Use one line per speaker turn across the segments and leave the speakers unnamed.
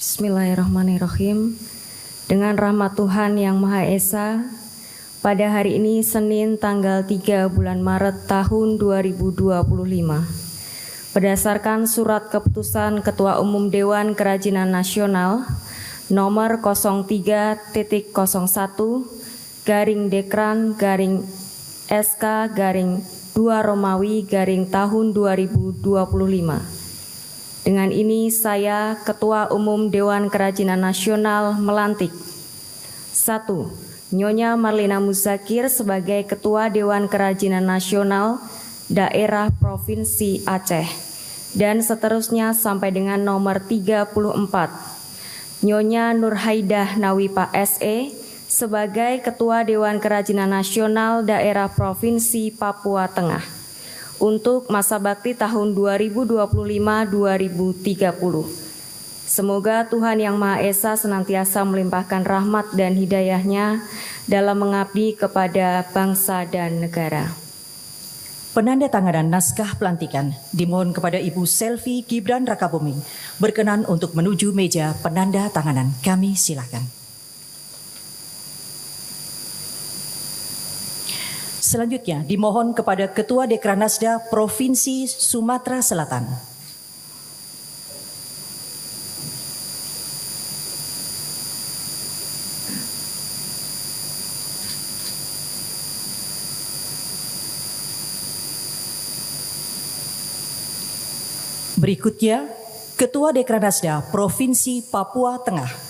Bismillahirrahmanirrahim. Dengan rahmat Tuhan Yang Maha Esa, pada hari ini Senin tanggal 3 bulan Maret tahun 2025, berdasarkan surat keputusan Ketua Umum Dewan Kerajinan Nasional nomor 03-03.SK-SK-2 Romawi tahun 2025. Dengan ini saya, Ketua Umum Dewan Kerajinan Nasional, melantik 1. Nyonya Marlina Muzakir sebagai Ketua Dewan Kerajinan Nasional Daerah Provinsi Aceh, dan seterusnya sampai dengan nomor 34. Nyonya Nurhaidah Nawipa SE sebagai Ketua Dewan Kerajinan Nasional Daerah Provinsi Papua Tengah untuk masa bakti tahun 2025-2030. Semoga Tuhan Yang Maha Esa senantiasa melimpahkan rahmat dan hidayah-Nya dalam mengabdi kepada bangsa dan negara.
Penandatanganan naskah pelantikan dimohon kepada Ibu Selvi Gibran Rakabuming berkenan untuk menuju meja penanda tanganan. Kami silakan. Selanjutnya dimohon kepada Ketua Dekranasda Provinsi Sumatera Selatan. Berikutnya, Ketua Dekranasda Provinsi Papua Tengah.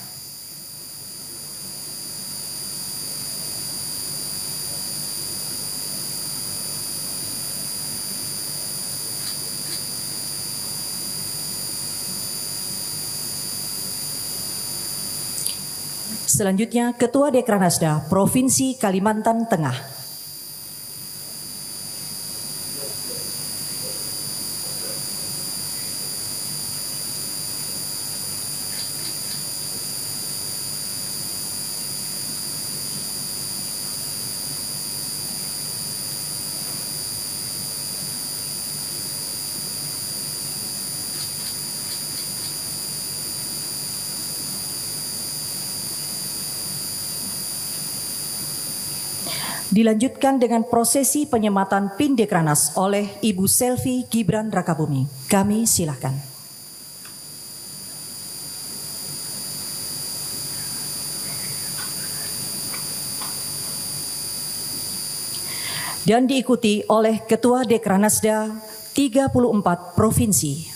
Selanjutnya, Ketua Dekranasda Provinsi Kalimantan Tengah. Dilanjutkan dengan prosesi penyematan PIN Dekranas oleh Ibu Selvi Gibran Rakabuming. Kami silakan. Dan diikuti oleh Ketua Dekranasda 34 Provinsi.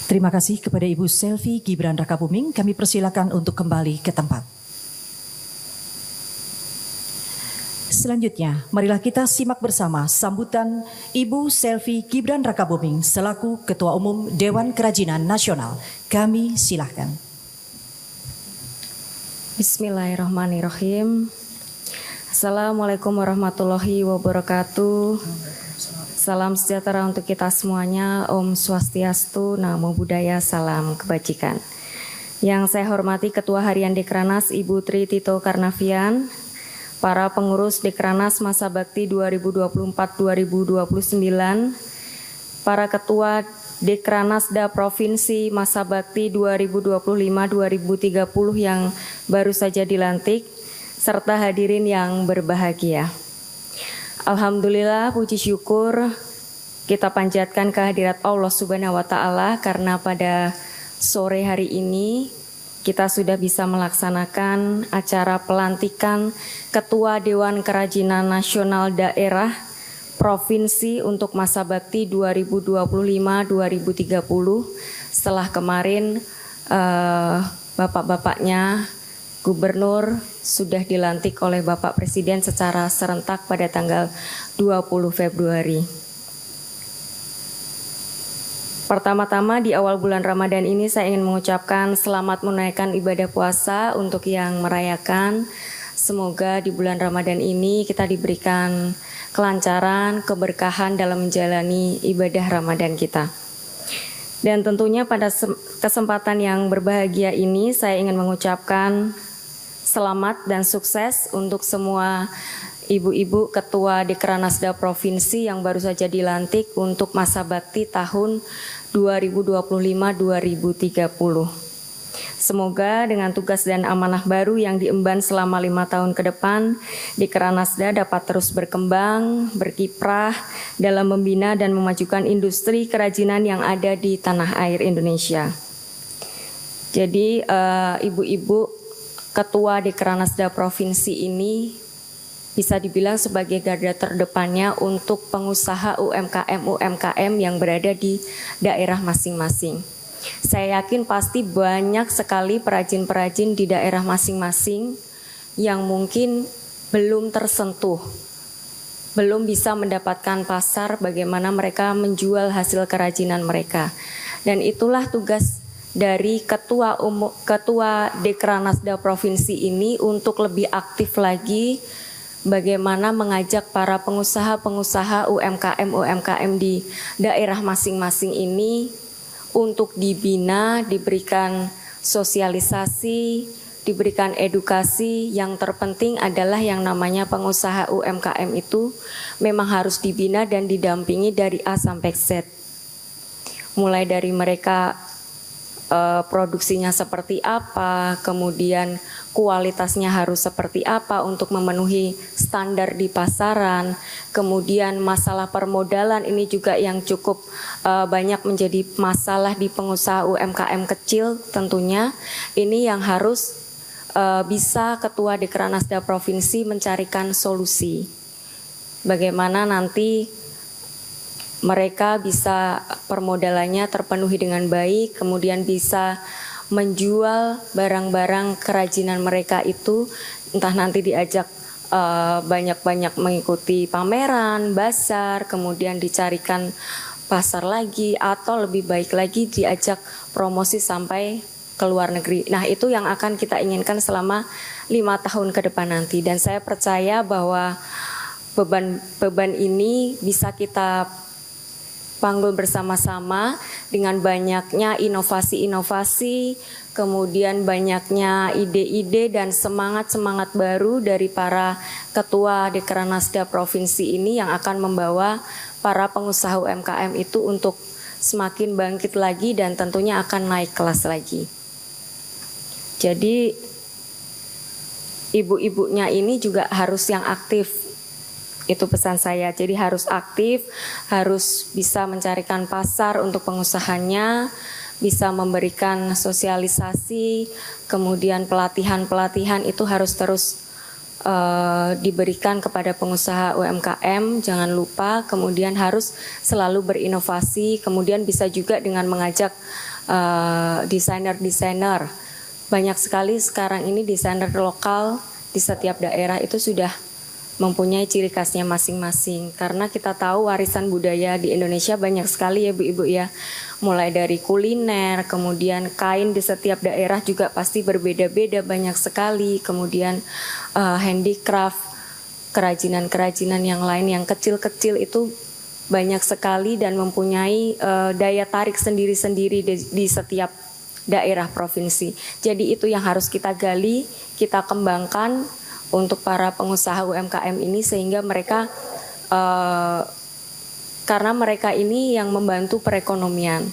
Terima kasih kepada Ibu Selvi Gibran Rakabuming. Kami persilakan untuk kembali ke tempat. Selanjutnya, marilah kita simak bersama sambutan Ibu Selvi Gibran Rakabuming selaku Ketua Umum Dewan Kerajinan Nasional. Kami silakan.
Bismillahirrahmanirrahim. Assalamualaikum warahmatullahi wabarakatuh. Salam sejahtera untuk kita semuanya. Om Swastiastu, Namo Buddhaya, salam kebajikan. Yang saya hormati Ketua Harian Dekranas Ibu Tri Tito Karnavian, para pengurus Dekranas Masa Bakti 2024-2029, para Ketua Dekranasda Provinsi Masa Bakti 2025-2030 yang baru saja dilantik, serta hadirin yang berbahagia. Alhamdulillah, puji syukur kita panjatkan kehadirat Allah Subhanahu wa Ta'ala karena pada sore hari ini kita sudah bisa melaksanakan acara pelantikan Ketua Dewan Kerajinan Nasional Daerah Provinsi untuk masa bakti 2025-2030 setelah kemarin bapak-bapaknya Gubernur sudah dilantik oleh Bapak Presiden secara serentak pada tanggal 20 Februari. Pertama-tama di awal bulan Ramadan ini saya ingin mengucapkan selamat menunaikan ibadah puasa untuk yang merayakan. Semoga di bulan Ramadan ini kita diberikan kelancaran, keberkahan dalam menjalani ibadah Ramadan kita. Dan tentunya pada kesempatan yang berbahagia ini saya ingin mengucapkan selamat dan sukses untuk semua ibu-ibu ketua Dekranasda Provinsi yang baru saja dilantik untuk masa bakti tahun 2025-2030. Semoga dengan tugas dan amanah baru yang diemban selama 5 tahun ke depan, Dekranasda dapat terus berkembang, berkiprah dalam membina dan memajukan industri kerajinan yang ada di tanah air Indonesia. Jadi ibu-ibu ketua Dekranasda Provinsi ini bisa dibilang sebagai garda terdepannya untuk pengusaha UMKM yang berada di daerah masing-masing. Saya yakin pasti banyak sekali perajin-perajin di daerah masing-masing yang mungkin belum tersentuh, belum bisa mendapatkan pasar bagaimana mereka menjual hasil kerajinan mereka. Dan itulah tugas dari ketua Dekranasda Provinsi ini untuk lebih aktif lagi bagaimana mengajak para pengusaha-pengusaha UMKM di daerah masing-masing ini untuk dibina, diberikan sosialisasi, diberikan edukasi. Yang terpenting adalah yang namanya pengusaha UMKM itu memang harus dibina dan didampingi dari A sampai Z. Mulai dari mereka produksinya seperti apa, kemudian kualitasnya harus seperti apa untuk memenuhi standar di pasaran, kemudian masalah permodalan ini juga yang cukup banyak menjadi masalah di pengusaha UMKM kecil tentunya. Ini yang harus bisa Ketua Dekranasda Provinsi mencarikan solusi. Bagaimana nanti mereka bisa permodalannya terpenuhi dengan baik, kemudian bisa menjual barang-barang kerajinan mereka itu, entah nanti diajak banyak-banyak mengikuti pameran, bazar, kemudian dicarikan pasar lagi, atau lebih baik lagi diajak promosi sampai ke luar negeri. Nah, itu yang akan kita inginkan selama 5 tahun ke depan nanti. Dan saya percaya bahwa beban ini bisa kita panggul bersama-sama dengan banyaknya inovasi-inovasi, kemudian banyaknya ide-ide dan semangat-semangat baru dari para ketua Dekranasda Provinsi ini yang akan membawa para pengusaha UMKM itu untuk semakin bangkit lagi dan tentunya akan naik kelas lagi. Jadi ibu-ibunya ini juga harus yang aktif. Itu pesan saya, jadi harus aktif, harus bisa mencarikan pasar untuk pengusahanya, bisa memberikan sosialisasi, kemudian pelatihan-pelatihan itu harus terus diberikan kepada pengusaha UMKM, jangan lupa, kemudian harus selalu berinovasi, kemudian bisa juga dengan mengajak desainer-desainer. Banyak sekali sekarang ini desainer lokal di setiap daerah itu sudah mempunyai ciri khasnya masing-masing, karena kita tahu warisan budaya di Indonesia banyak sekali ya Bu-Ibu ya, mulai dari kuliner, kemudian kain di setiap daerah juga pasti berbeda-beda banyak sekali, kemudian handicraft, kerajinan-kerajinan yang lain yang kecil-kecil itu banyak sekali dan mempunyai daya tarik sendiri-sendiri di setiap daerah provinsi. Jadi itu yang harus kita gali, kita kembangkan untuk para pengusaha UMKM ini sehingga mereka karena mereka ini yang membantu perekonomian,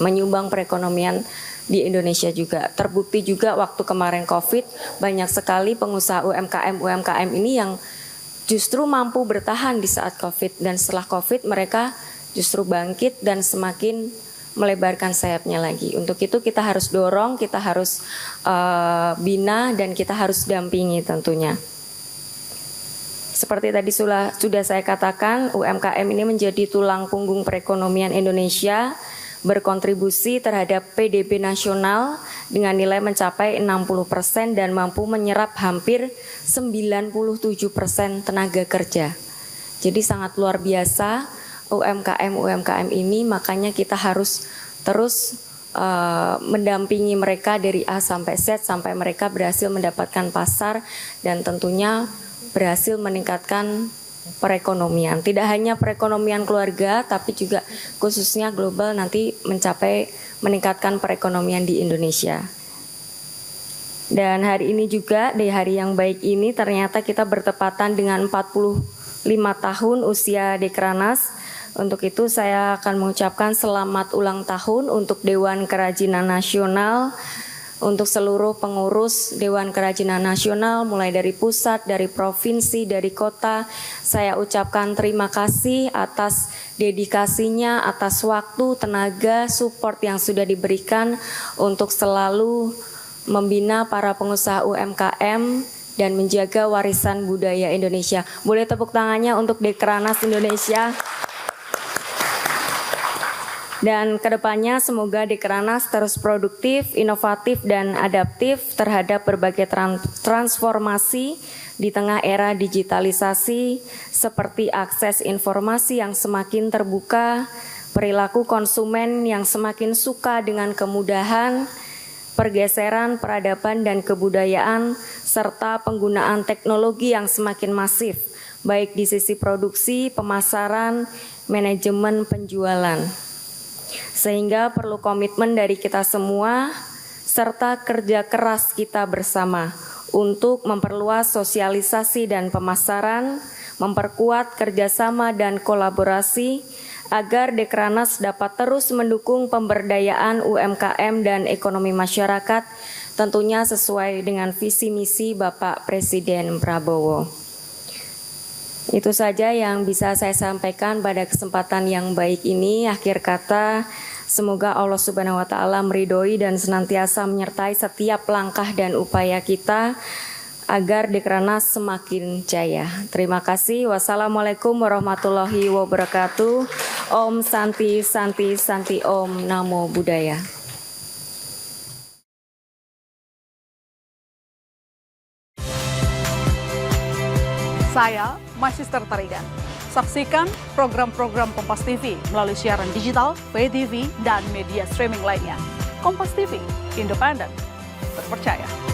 menyumbang perekonomian di Indonesia juga. Terbukti juga waktu kemarin COVID banyak sekali pengusaha UMKM ini yang justru mampu bertahan di saat COVID, dan setelah COVID mereka justru bangkit dan semakin melebarkan sayapnya lagi. Untuk itu kita harus dorong, kita harus bina, dan kita harus dampingi tentunya. Seperti tadi sudah saya katakan, UMKM ini menjadi tulang punggung perekonomian Indonesia, berkontribusi terhadap PDB nasional dengan nilai mencapai 60% dan mampu menyerap hampir 97% tenaga kerja. Jadi sangat luar biasa UMKM ini, makanya kita harus terus mendampingi mereka dari A sampai Z sampai mereka berhasil mendapatkan pasar dan tentunya berhasil meningkatkan perekonomian. Tidak hanya perekonomian keluarga, tapi juga khususnya global nanti meningkatkan perekonomian di Indonesia. Dan hari ini juga, di hari yang baik ini ternyata kita bertepatan dengan 45 tahun usia Dekranas. Untuk itu saya akan mengucapkan selamat ulang tahun untuk Dewan Kerajinan Nasional, untuk seluruh pengurus Dewan Kerajinan Nasional, mulai dari pusat, dari provinsi, dari kota. Saya ucapkan terima kasih atas dedikasinya, atas waktu, tenaga, support yang sudah diberikan untuk selalu membina para pengusaha UMKM dan menjaga warisan budaya Indonesia. Boleh tepuk tangannya untuk Dekranas Indonesia. Dan kedepannya semoga Dekranas terus produktif, inovatif, dan adaptif terhadap berbagai transformasi di tengah era digitalisasi seperti akses informasi yang semakin terbuka, perilaku konsumen yang semakin suka dengan kemudahan, pergeseran peradaban dan kebudayaan, serta penggunaan teknologi yang semakin masif, baik di sisi produksi, pemasaran, manajemen, penjualan. Sehingga perlu komitmen dari kita semua, serta kerja keras kita bersama untuk memperluas sosialisasi dan pemasaran, memperkuat kerjasama dan kolaborasi, agar Dekranas dapat terus mendukung pemberdayaan UMKM dan ekonomi masyarakat, tentunya sesuai dengan visi misi Bapak Presiden Prabowo. Itu saja yang bisa saya sampaikan pada kesempatan yang baik ini. Akhir kata, semoga Allah Subhanahu wa Ta'ala meridhoi dan senantiasa menyertai setiap langkah dan upaya kita agar Dekranas semakin jaya. Terima kasih. Wassalamualaikum warahmatullahi wabarakatuh. Om Santi Santi Santi Om Namo Buddhaya.
Saya Magister Tarigan. Saksikan program-program Kompas TV melalui siaran digital, pay TV, dan media streaming lainnya. Kompas TV, independen, terpercaya.